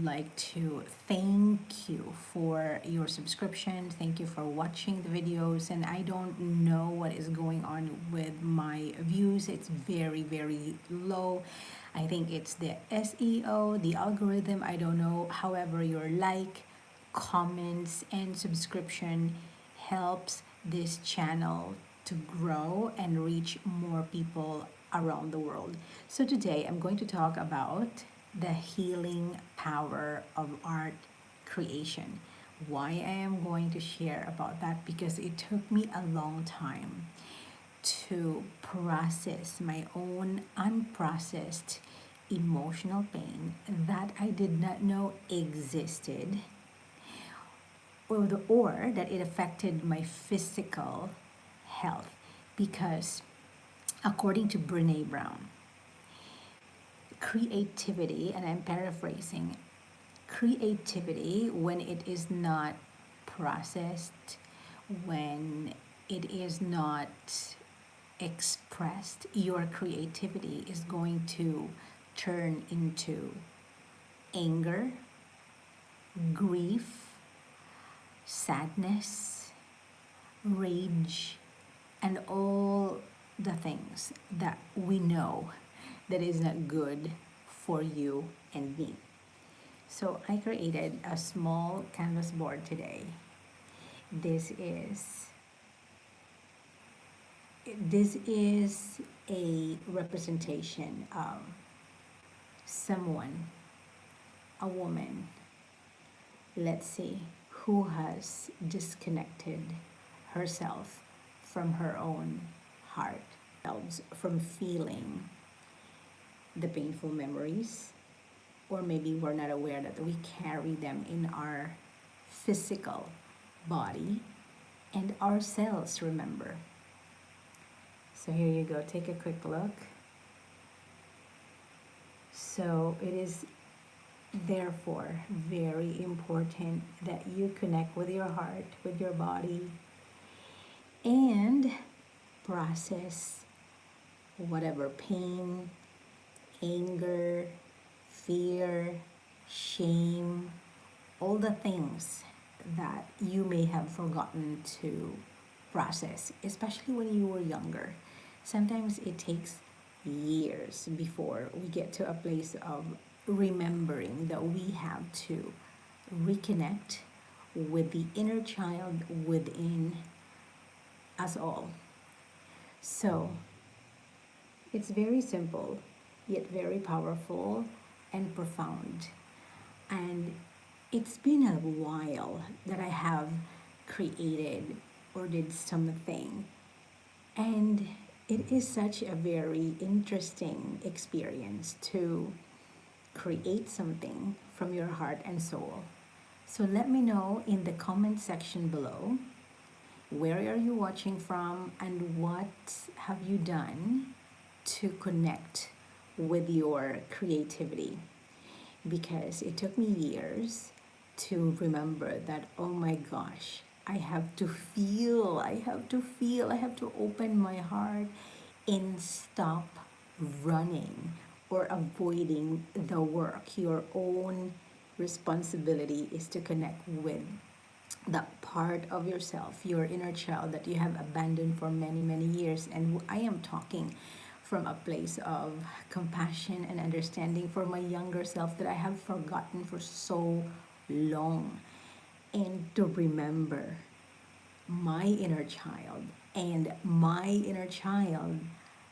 would like to thank you for your subscription. Thank you for watching the videos. And I don't know what is going on with my views. It's very, very low. I think it's the SEO, the algorithm. I don't know. However, your like, comments, and subscription helps this channel to grow and reach more people around the world. So today I'm going to talk about the healing power of art creation. Why I am going to share about that, because it took me a long time to process my own unprocessed emotional pain that I did not know existed, or that it affected my physical health. Because according to Brene Brown, creativity, and I'm paraphrasing, creativity, when it is not processed, when it is not expressed, your creativity is going to turn into anger, grief, sadness, rage, and all the things that we know that is not good for you and me. So I created a small canvas board today. This is a representation of someone, a woman, let's see, who has disconnected herself from her own heart, from feeling the painful memories, or maybe we're not aware that we carry them in our physical body and our cells, remember. So here you go, take a quick look. So it is therefore very important that you connect with your heart, with your body, and process whatever pain, anger, fear, shame, all the things that you may have forgotten to process, especially when you were younger. Sometimes it takes years before we get to a place of remembering that we have to reconnect with the inner child within us all. So it's very simple, yet very powerful and profound. And it's been a while that I have created or did something. And it is such a very interesting experience to create something from your heart and soul. So let me know in the comment section below, where are you watching from and what have you done to connect with your creativity. Because it took me years to remember that, oh my gosh, I have to feel, I have to open my heart and stop running or avoiding the work. Your own responsibility is to connect with that part of yourself, your inner child that you have abandoned for many, many years. And I am talking from a place of compassion and understanding for my younger self that I have forgotten for so long. And to remember my inner child. And my inner child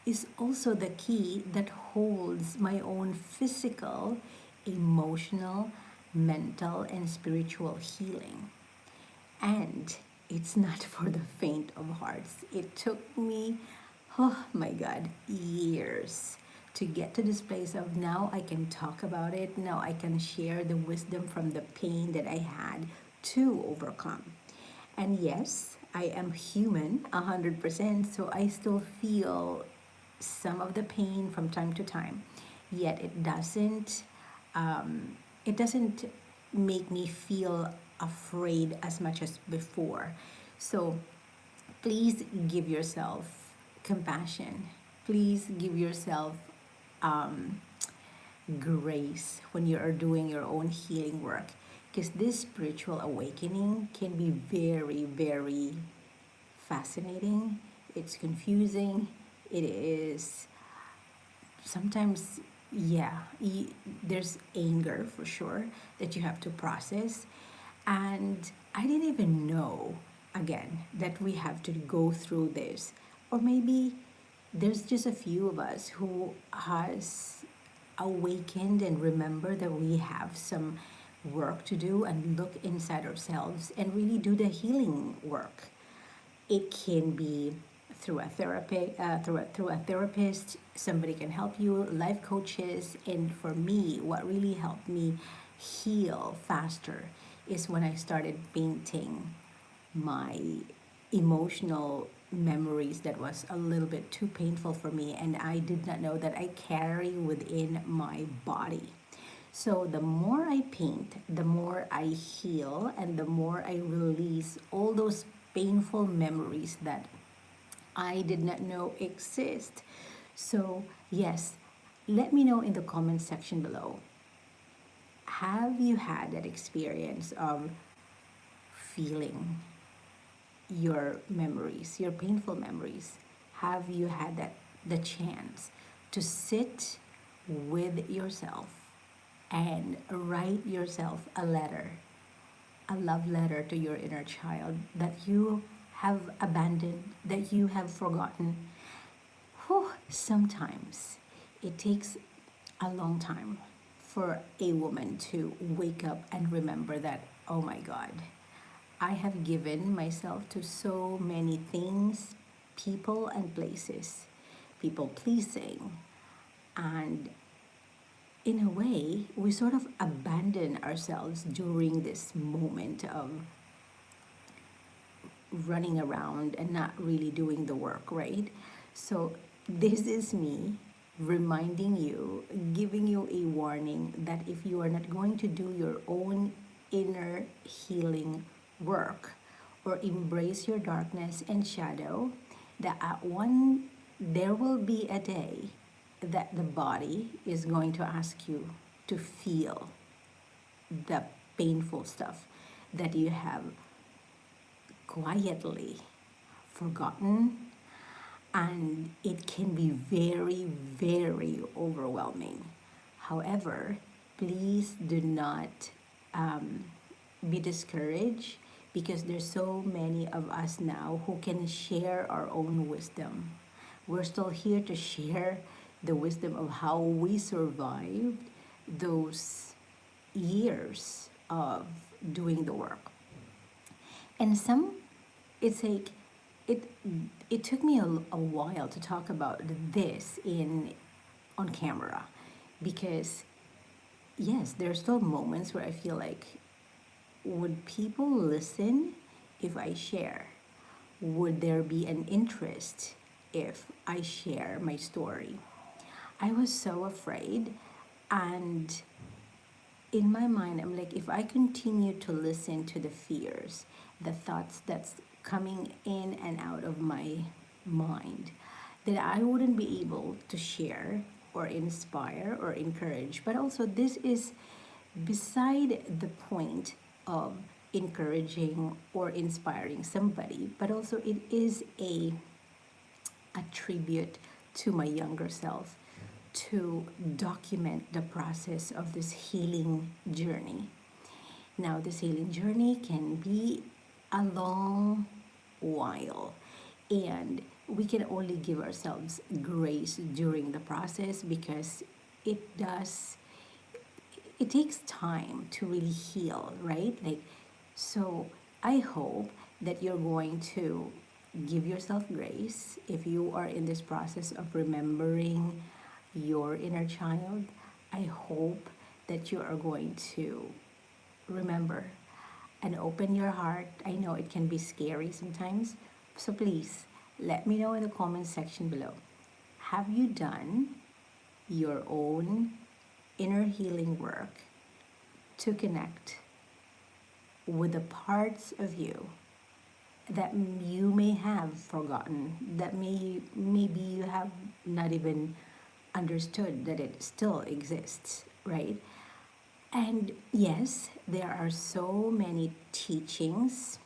is also the key that holds my own physical, emotional, mental, and spiritual healing. And it's not for the faint of hearts. It took me, oh my God, years to get to this place of now I can talk about it. Now I can share the wisdom from the pain that I had to overcome. And yes, I am human 100%, so I still feel some of the pain from time to time. Yet it doesn't make me feel afraid as much as before. So please give yourself compassion. Please give yourself grace when you are doing your own healing work. Because this spiritual awakening can be very, very fascinating. It's confusing. It is sometimes, yeah, there's anger for sure that you have to process. And I didn't even know, again, that we have to go through this. Or maybe there's just a few of us who has awakened and remember that we have some work to do and look inside ourselves and really do the healing work. It can be through a therapy, through a therapist. Somebody can help you, life coaches. And for me, what really helped me heal faster is when I started painting my emotional memories that was a little bit too painful for me, and I did not know that I carry within my body. So the more I paint, the more I heal, and the more I release all those painful memories that I did not know exist. So, yes, let me know in the comment section below. Have you had that experience of feeling your memories, your painful memories? Have you had the chance to sit with yourself and write yourself a letter, a love letter to your inner child that you have abandoned, that you have forgotten? Whew, sometimes it takes a long time for a woman to wake up and remember that, oh my God, I have given myself to so many things, people, and places, people pleasing. And in a way, we sort of abandon ourselves during this moment of running around and not really doing the work, right? So, this is me reminding you, giving you a warning that if you are not going to do your own inner healing work or embrace your darkness and shadow, that at one there will be a day that the body is going to ask you to feel the painful stuff that you have quietly forgotten, and it can be very, very overwhelming. However, please do not be discouraged, because there's so many of us now who can share our own wisdom. We're still here to share the wisdom of how we survived those years of doing the work. And some, it's like, it it took me a while to talk about this in on camera, because yes, there are still moments where I feel like, would people listen if I share? Would there be an interest if I share my story? I was so afraid, and in my mind, I'm like, if I continue to listen to the fears, the thoughts that's coming in and out of my mind, that I wouldn't be able to share or inspire or encourage. But also, this is beside the point of encouraging or inspiring somebody, but also it is a tribute to my younger self to document the process of this healing journey. Now, this healing journey can be a long while, and we can only give ourselves grace during the process, because it does, it takes time to really heal, right? Like, so I hope that you're going to give yourself grace if you are in this process of remembering your inner child. I hope that you are going to remember and open your heart. I know it can be scary sometimes, so please let me know in the comment section below. Have you done your own inner healing work to connect with the parts of you that you may have forgotten, that maybe you have not even understood that it still exists, right? And yes, there are so many teachings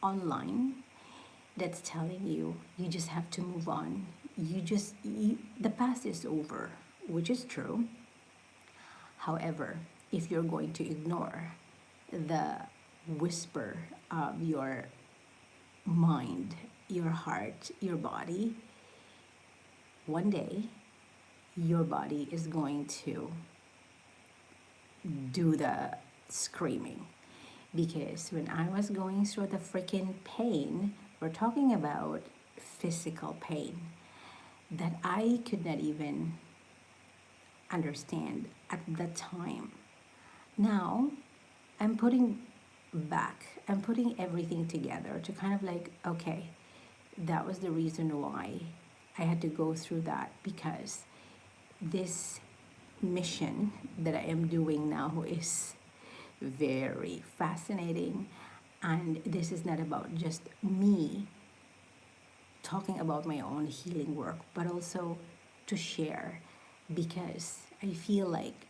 online that's telling you you just have to move on. The past is over, which is true. However, if you're going to ignore the whisper of your mind, your heart, your body, one day your body is going to do the screaming. Because when I was going through the freaking pain, we're talking about physical pain that I could not even understand at the time. Now, I'm putting I'm putting everything together to kind of like, okay, that was the reason why I had to go through that, because this mission that I am doing now is very fascinating. And this is not about just me talking about my own healing work, but also to share, because I feel like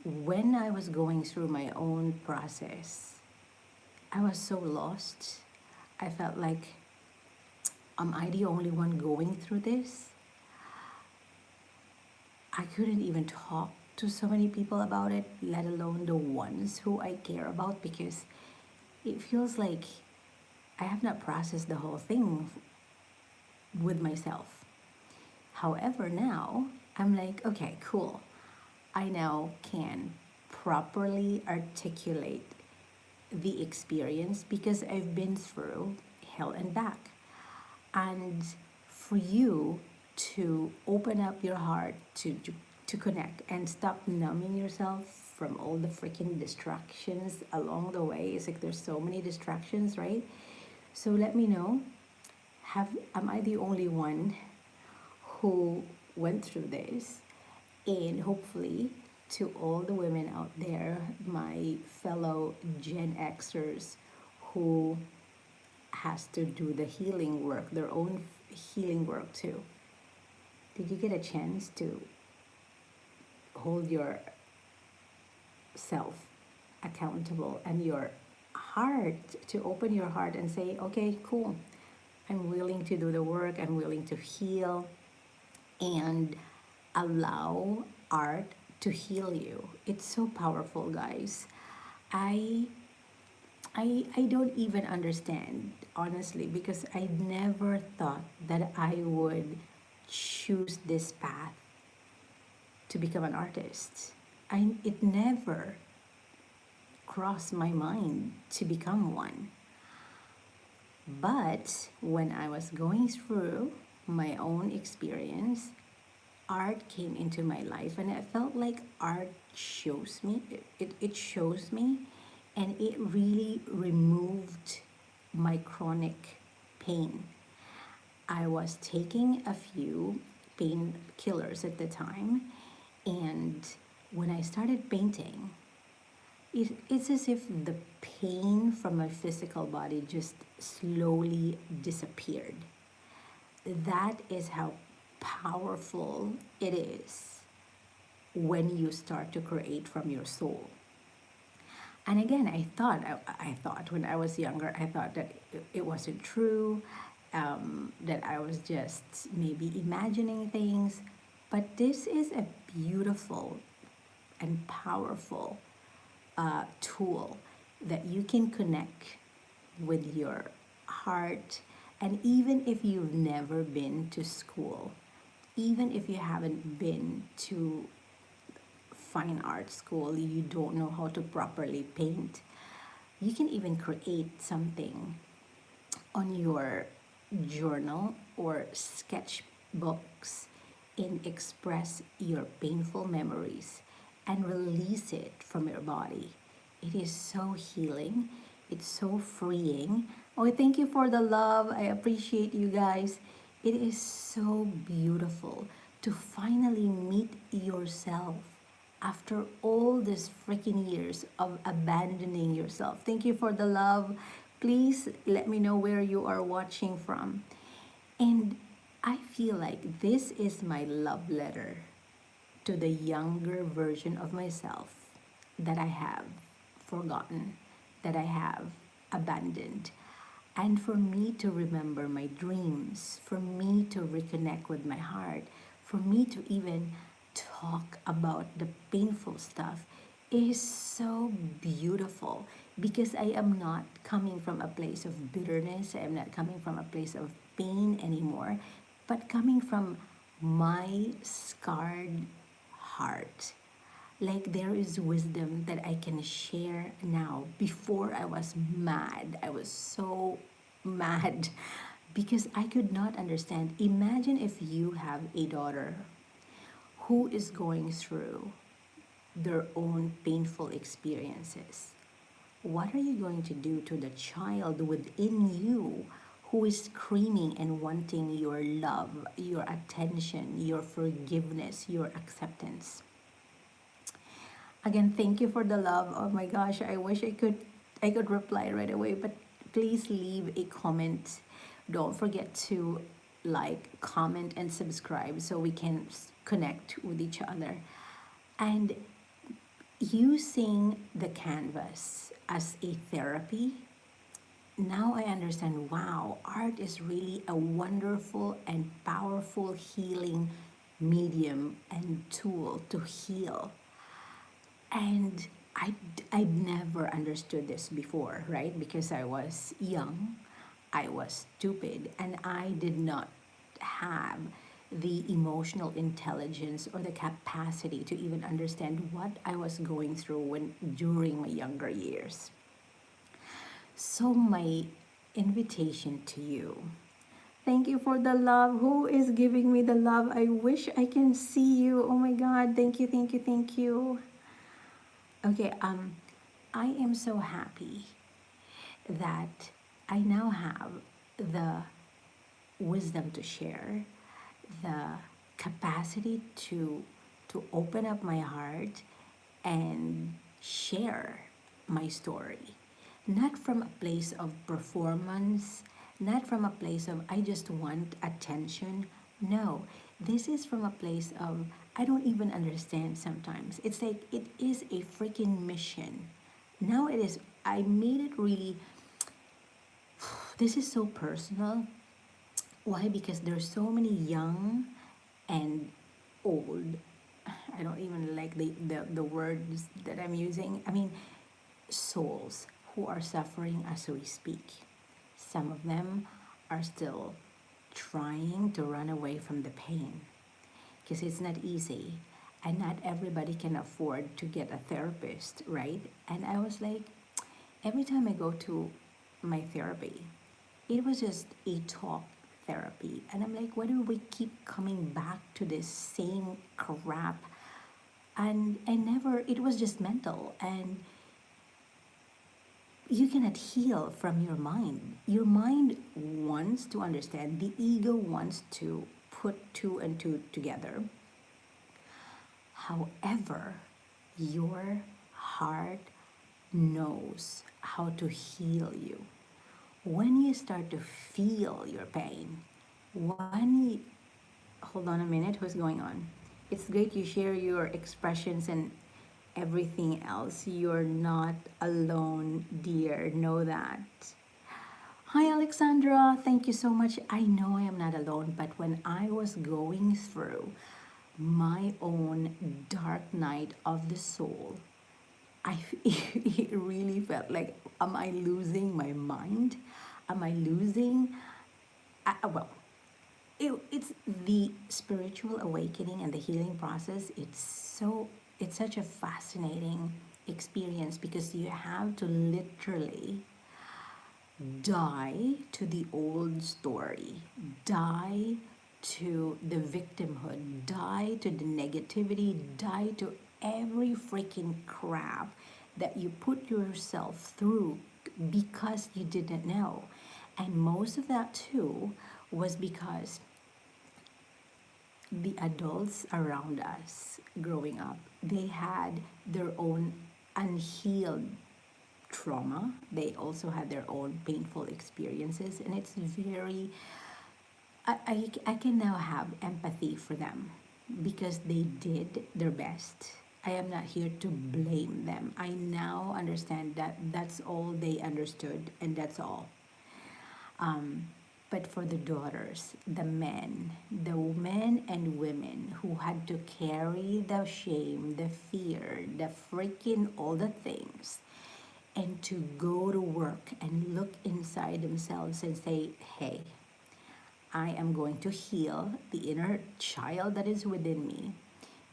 when I was going through my own process, I was so lost. I felt like, am I the only one going through this? I couldn't even talk to so many people about it, let alone the ones who I care about, because it feels like I have not processed the whole thing with myself. However, now I'm like, okay, cool. I now can properly articulate the experience because I've been through hell and back. And for you to open up your heart to connect and stop numbing yourself from all the freaking distractions along the way. It's like there's so many distractions, right? So let me know, have am I the only one who went through this? And hopefully, to all the women out there, my fellow Gen Xers who has to do the healing work, their own healing work too. Did you get a chance to hold yourself accountable and your heart, to open your heart and say, okay, cool, I'm willing to do the work, I'm willing to heal, and allow art to heal you. It's so powerful, guys. I I don't even understand, honestly, because I never thought that I would choose this path to become an artist. It never crossed my mind to become one. But when I was going through my own experience, art came into my life, and I felt like art shows me, it shows me, and it really removed my chronic pain. I was taking a few painkillers at the time, and when I started painting, it's as if the pain from my physical body just slowly disappeared. That is how powerful it is when you start to create from your soul. And again, I thought when I was younger, I thought that it wasn't true, that I was just maybe imagining things. But this is a beautiful and powerful tool that you can connect with your heart. And even if you've never been to school, even if you haven't been to fine art school, you don't know how to properly paint, you can even create something on your journal or sketchbooks and express your painful memories and release it from your body. It is so healing. It's so freeing. Oh, thank you for the love. I appreciate you guys. It is so beautiful to finally meet yourself after all these freaking years of abandoning yourself. Thank you for the love. Please let me know where you are watching from. And I feel like this is my love letter to the younger version of myself that I have forgotten, that I have abandoned. And for me to remember my dreams, for me to reconnect with my heart, for me to even talk about the painful stuff is so beautiful because I am not coming from a place of bitterness, I am not coming from a place of pain anymore, but coming from my scarred heart. Like there is wisdom that I can share now. Before I was mad. I was so mad because I could not understand. Imagine if you have a daughter who is going through their own painful experiences. What are you going to do to the child within you who is screaming and wanting your love, your attention, your forgiveness, your acceptance? Again, thank you for the love. Oh my gosh, I wish I could reply right away, but please leave a comment. Don't forget to like, comment and subscribe so we can connect with each other. And using the canvas as a therapy, now I understand, wow, art is really a wonderful and powerful healing medium and tool to heal. And I'd never understood this before, right? Because I was young, I was stupid, and I did not have the emotional intelligence or the capacity to even understand what I was going through when during my younger years. So my invitation to you. Thank you for the love. Who is giving me the love? I wish I can see you. Oh my God. Thank you, thank you, thank you. Okay, I am so happy that I now have the wisdom to share, the capacity to open up my heart and share my story. Not from a place of performance, not from a place of I just want attention. No, this is from a place of I don't even understand sometimes. It's like it is a freaking mission. Now it is, I made it really, this is so personal. Why? Because there's so many young and old. I don't even like the words that I'm using. I mean, souls who are suffering as we speak. Some of them are still trying to run away from the pain because it's not easy and not everybody can afford to get a therapist, right? And I was like, every time I go to my therapy, it was just a talk therapy. And I'm like, why do we keep coming back to this same crap? And I never, it was just mental. And you cannot heal from your mind. Your mind wants to understand, the ego wants to put two and two together. However, your heart knows how to heal you. When you start to feel your pain, when you, hold on a minute, what's going on? It's great you share your expressions and everything else. You're not alone, dear. Know that. Hi, Alexandra. Thank you so much. I know I am not alone, but when I was going through my own dark night of the soul, it really felt like, am I losing my mind? Am I losing? Well, it's the spiritual awakening and the healing process. It's such a fascinating experience because you have to literally die to the old story, die to the victimhood, die to the negativity, die to every freaking crap that you put yourself through because you didn't know. And most of that too was because the adults around us growing up, they had their own unhealed trauma. They also had their own painful experiences, and it's very I can now have empathy for them because they did their best. I am not here to blame them. I now understand that that's all they understood, and that's all. But for the daughters, the men and women who had to carry the shame, the fear, the freaking all the things, and to go to work and look inside themselves and say, hey, I am going to heal the inner child that is within me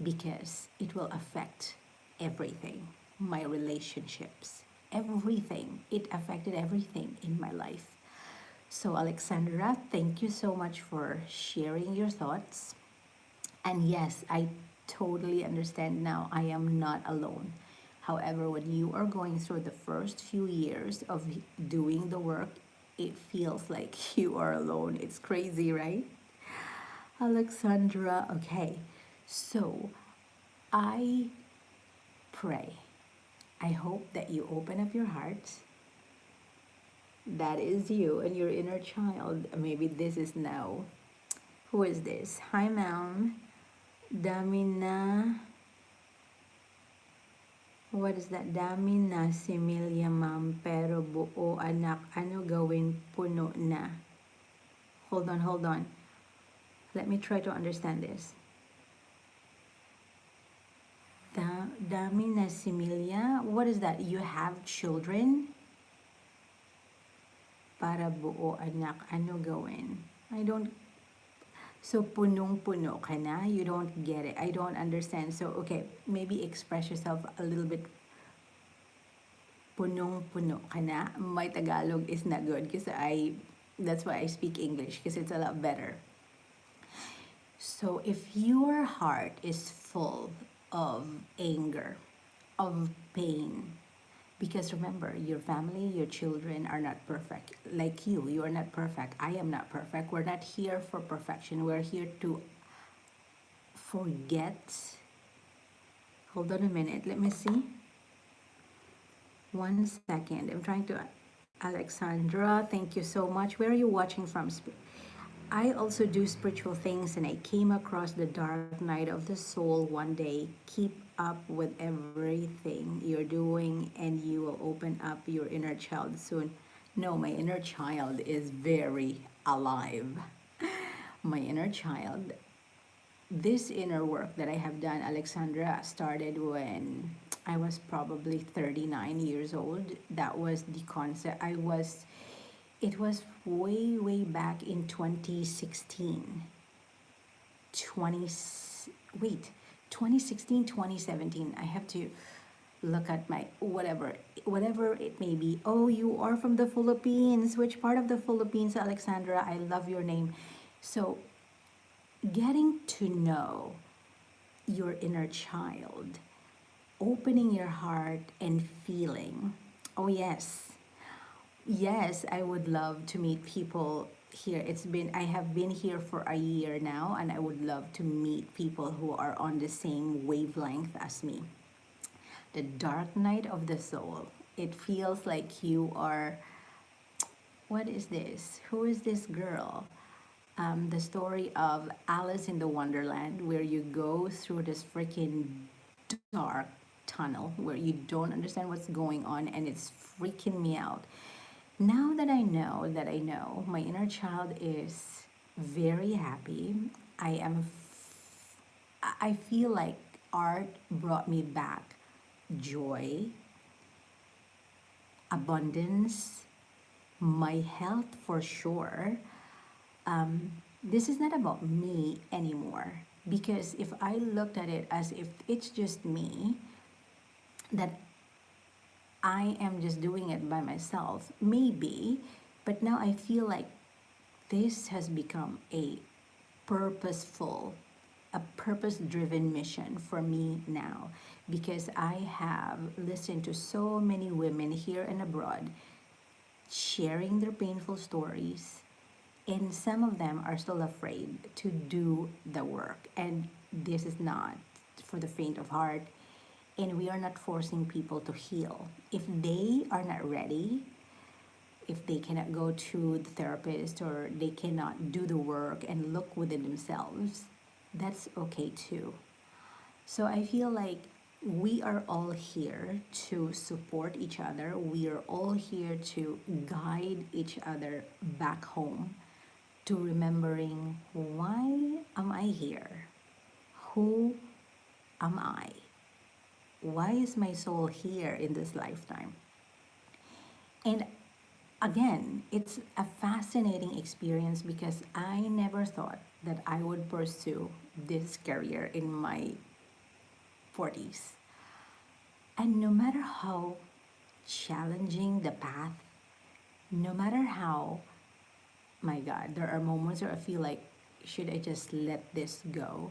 because it will affect everything, my relationships, everything. It affected everything in my life. So, Alexandra, thank you so much for sharing your thoughts. And yes, I totally understand now. I am not alone. However, when you are going through the first few years of doing the work, it feels like you are alone. It's crazy, right? Alexandra, okay. So I pray. I hope that you open up your heart. That is you and your inner child. Maybe this is now. Who is this? Hi, ma'am. Dami na, what is that? Dami na similya, ma'am, pero buo anak, ano gawin puno na? Hold on, hold on. Let me try to understand this. Dami na similya, what is that? You have children? Para buo anak, ano gawin? I don't, so punong-puno ka na? You don't get it. I don't understand. So, okay, maybe express yourself a little bit. Punong-puno ka na? My Tagalog is not good because that's why I speak English because it's a lot better. So if your heart is full of anger, of pain, because remember, your family, your children are not perfect. Like you are not perfect. I am not perfect. We're not here for perfection. We're here to forget. Hold on a minute. Let me see. 1 second. I'm trying to. Alexandra, thank you so much. Where are you watching from? I also do spiritual things, and I came across the dark night of the soul one day. Keep up with everything you're doing, and you will open up your inner child soon. No, my inner child is very alive. My inner child, this inner work that I have done, Alexandra, started when I was probably 39 years old. That was the concept. It was way, way back in 2016. 20, wait, 2016, 2017. I have to look at my, whatever it may be. Oh, you are from the Philippines. Which part of the Philippines, Alexandra? I love your name. So, getting to know your inner child, opening your heart and feeling. Oh, yes. Yes, I would love to meet people here. I have been here for a year now, and I would love to meet people who are on the same wavelength as me. The dark night of the soul. It feels like you are, what is this? Who is this girl? The story of Alice in the Wonderland, where you go through this freaking dark tunnel where you don't understand what's going on, and it's freaking me out. Now that I know, my inner child is very happy. I feel like art brought me back joy, abundance, my health for sure. This is not about me anymore, because if I looked at it as if it's just me, that I am just doing it by myself, maybe, but now I feel like this has become purposeful, a purpose driven mission for me now, because I have listened to so many women here and abroad sharing their painful stories, and some of them are still afraid to do the work. And this is not for the faint of heart, and we are not forcing people to heal. If they are not ready, if they cannot go to the therapist or they cannot do the work and look within themselves, that's okay too. So I feel like we are all here to support each other. We are all here to guide each other back home, to remembering, why am I here? Who am I? Why is my soul here in this lifetime? And again, it's a fascinating experience because I never thought that I would pursue this career in my 40s. And no matter how challenging the path, no matter how, my God, there are moments where I feel like, should I just let this go?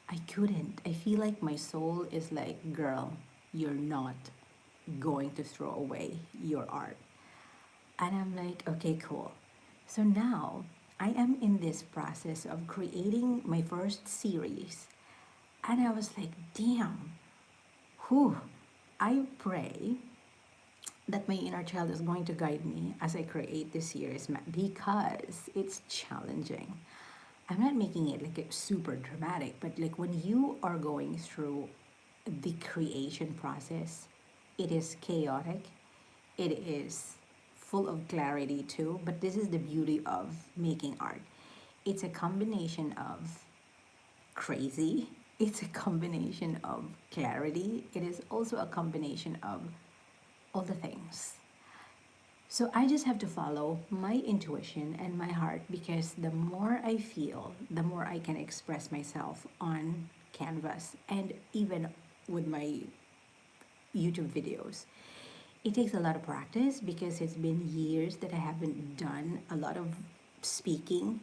I couldn't. I feel like my soul is like, girl, you're not going to throw away your art. And I'm like, okay, cool. So now I am in this process of creating my first series. And I was like, damn, whew. I pray that my inner child is going to guide me as I create this series because it's challenging. I'm not making it like a super dramatic, but like when you are going through the creation process, it is chaotic, it is full of clarity too, but this is the beauty of making art. It's a combination of crazy, it's a combination of clarity, it is also a combination of all the things. So I just have to follow my intuition and my heart because the more I feel, the more I can express myself on canvas and even with my YouTube videos. It takes a lot of practice because it's been years that I haven't done a lot of speaking.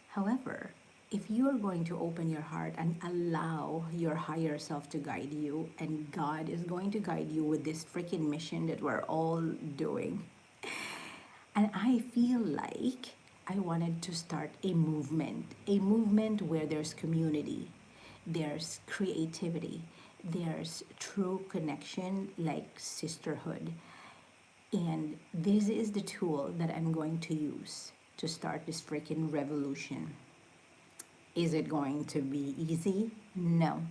However, if you are going to open your heart and allow your higher self to guide you, and God is going to guide you with this freaking mission that we're all doing, and I feel like I wanted to start a movement where there's community, there's creativity, there's true connection like sisterhood. And this is the tool that I'm going to use to start this freaking revolution. Is it going to be easy? No.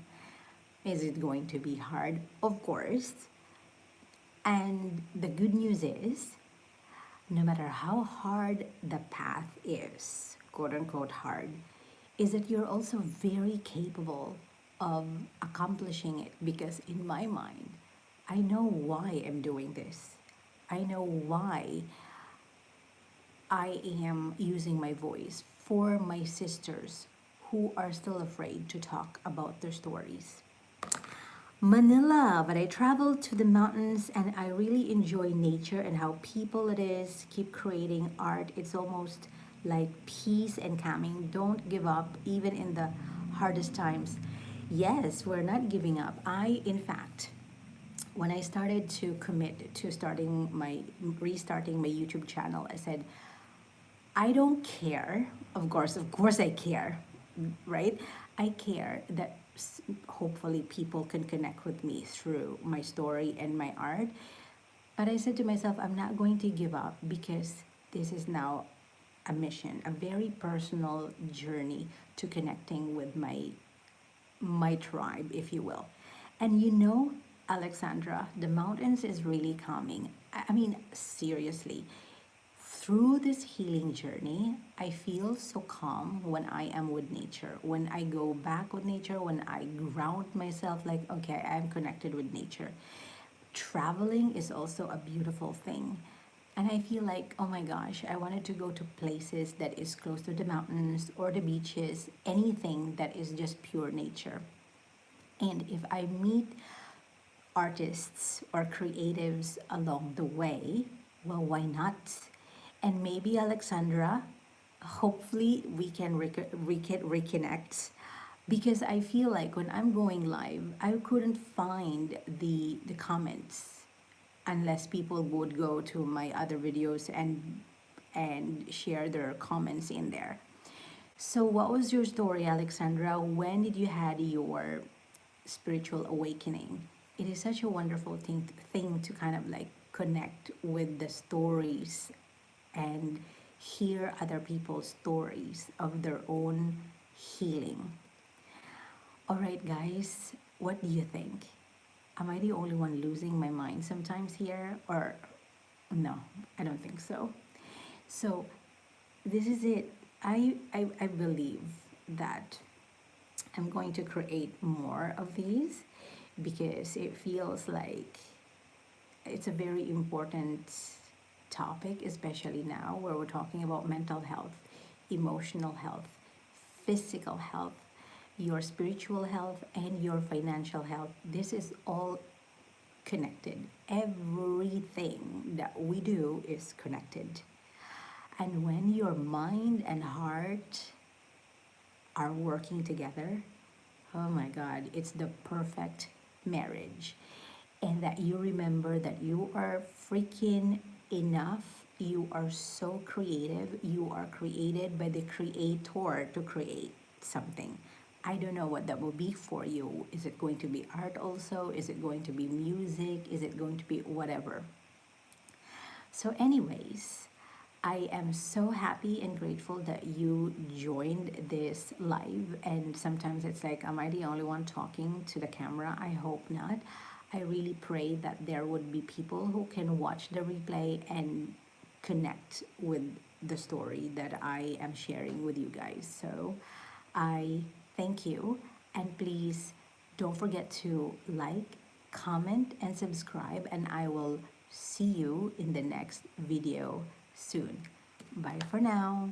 Is it going to be hard? Of course. And the good news is, no matter how hard the path is, quote unquote hard, is that you're also very capable of accomplishing it because in my mind, I know why I'm doing this. I know why I am using my voice for my sisters who are still afraid to talk about their stories. Manila, but I traveled to the mountains and I really enjoy nature and how people it is keep creating art. It's almost like peace and calming. Don't give up even in the hardest times. Yes, we're not giving up. In fact, when I started to commit to restarting my YouTube channel, I said, I don't care. Of course, I care, right? I care that hopefully people can connect with me through my story and my art. But I said to myself, I'm not going to give up because this is now a mission, a very personal journey to connecting with my tribe, if you will. And you know, Alexandra, the mountains is really calming. I mean, seriously, through this healing journey, I feel so calm when I am with nature. When I go back with nature, when I ground myself, like, okay, I'm connected with nature. Traveling is also a beautiful thing. And I feel like, oh my gosh, I wanted to go to places that is close to the mountains or the beaches, anything that is just pure nature. And if I meet artists or creatives along the way, well, why not? And maybe Alexandra, hopefully we can reconnect because I feel like when I'm going live, I couldn't find the comments unless people would go to my other videos and share their comments in there. So what was your story, Alexandra? When did you had your spiritual awakening? It is such a wonderful thing to kind of like connect with the stories and hear other people's stories of their own healing. All right, guys, what do you think? Am I the only one losing my mind sometimes here? Or no, I don't think so. So, this is it. I believe that I'm going to create more of these because it feels like it's a very important topic, especially now where we're talking about mental health, emotional health, physical health, your spiritual health, and your financial health. This is all connected. Everything that we do is connected. And when your mind and heart are working together, oh my God, it's the perfect marriage. And that you remember that you are freaking enough. You are so creative. You are created by the creator to create something. I don't know what that will be for you. Is it going to be art also? Is it going to be music? Is it going to be whatever? So, anyways, I am so happy and grateful that you joined this live. And sometimes it's like, am I the only one talking to the camera? I hope not. I really pray that there would be people who can watch the replay and connect with the story that I am sharing with you guys. So I thank you. And please don't forget to like, comment, and subscribe. And I will see you in the next video soon. Bye for now.